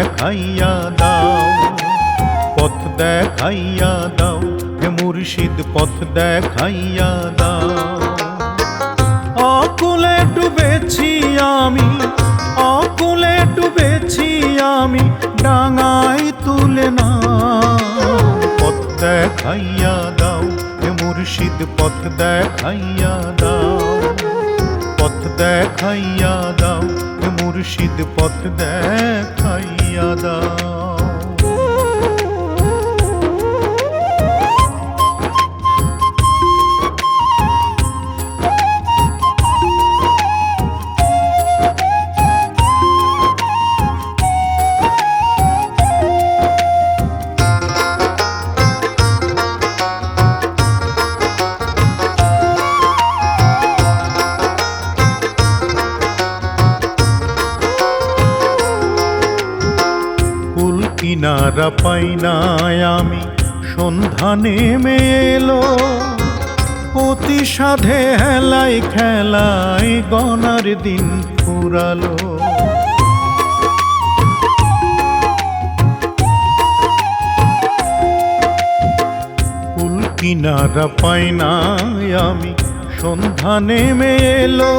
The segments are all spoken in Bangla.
দেখাইয়া দাও, পথ দেখাইয়া দাও হে মুর্শিদ, পথ দেখাইয়া দাও। অকুলে ডুবেছি আমি, অকুলে ডুবেছি আমি, ডাঙায় তুলে নাও, পথ দেখাইয়া দাও হে মুর্শিদ, পথ দেখাইয়া দাও, পথ দেখাইয়া দাও হে মুর্শিদ, পথ দেখাইয়া দাও। কিনারা পাই নাই আমি, সন্ধ্যা নেমে এলো, অতি সাধে হেলাই খেলাই গনার দিন ফুরালো। কুল কিনারা পাই নাই আমি, সন্ধ্যা নেমে এলো,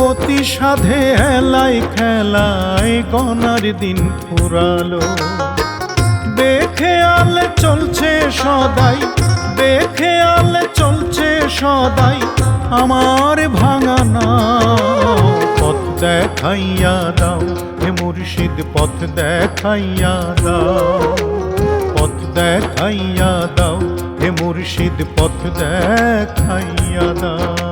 অতি সাধে হেলাই খেলাই গনার দিন ফুরালো। বেখেয়ালে চলছে সদাই, বেখেয়ালে চলছে সদাই আমার ভাঙা নাও, পথ দেখাইয়া দাও হে মুর্শিদ, পথ দেখাইয়া দাও, পথ দেখাইয়া দাও হে মুর্শিদ, পথ দেখাইয়া দাও।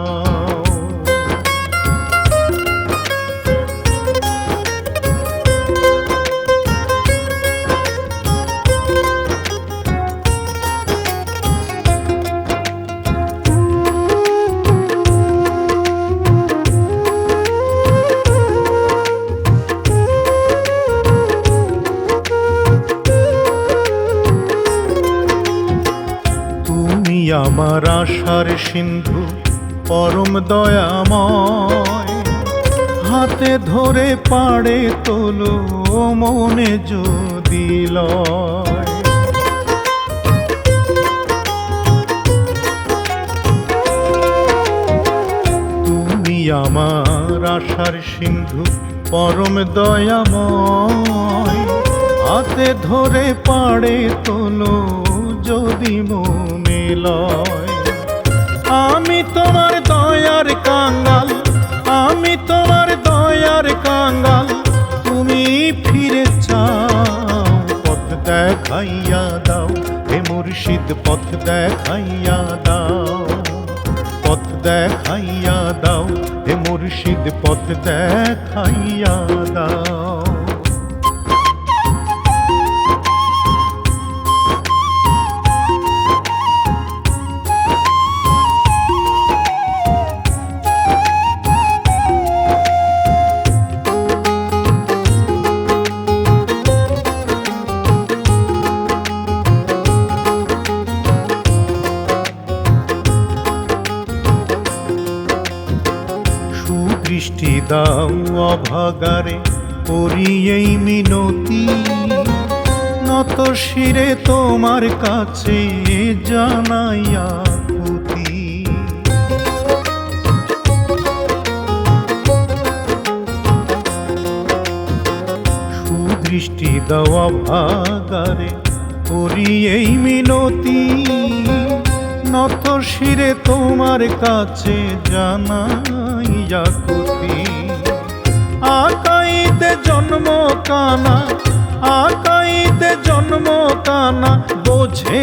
আমার আশার সিন্ধু পরম দয়াময়, হাতে ধরে পাড়ে তোলো মনে যদি লয়। তুমি আমার আশার সিন্ধু পরম দয়াময়, হাতে ধরে পাড়ে তোলো যদি মনে লয়। আমি তোমার দয়ার কাঙ্গাল, আমি তোমার দয়ার কাঙ্গাল, তুমি ফিরে চাও, পথ দেখাইয়া দাও হে মুর্শিদ, পথ দেখাইয়া দাও, পথ দেখাইয়া দাও হে মুর্শিদ, পথ দেখাইয়া দাও। দৃষ্টি দাও অভাগারে করি এই মিনতি, নত শিরে তোমার কাছে জানাইয়া পুতি। সুদৃষ্টি দাও অভাগারে করি এই মিনতি, নত শিরে তোমার কাছে জানাইয়া কুতি। আকাইতে জন্ম কানা, আকাইতে জন্ম কানা, বোঝে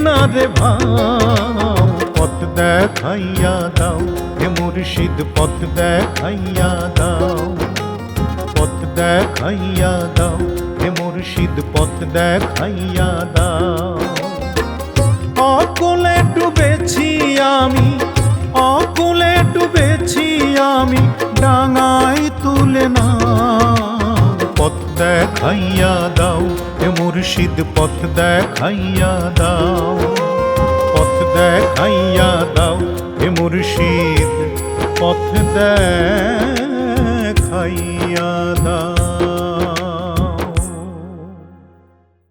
না রে ভাও, পথ দেখাইয়া দাও হে মুর্শিদ, পথ দেখাইয়া দাও, পথ দেখাইয়া দাও হে মুর্শিদ, পথ দেখাইয়া দাও। অকুলে ডুবেছি আমি, অকুলে ডুবেছি আমি, ডাঙায় তুলে নাও, পথ দেখাইয়া দাও হে মুর্শিদ, পথ দেখাইয়া দাও, পথ দেখাইয়া দাও হে মুর্শিদ, পথ দেখাইয়া দাও।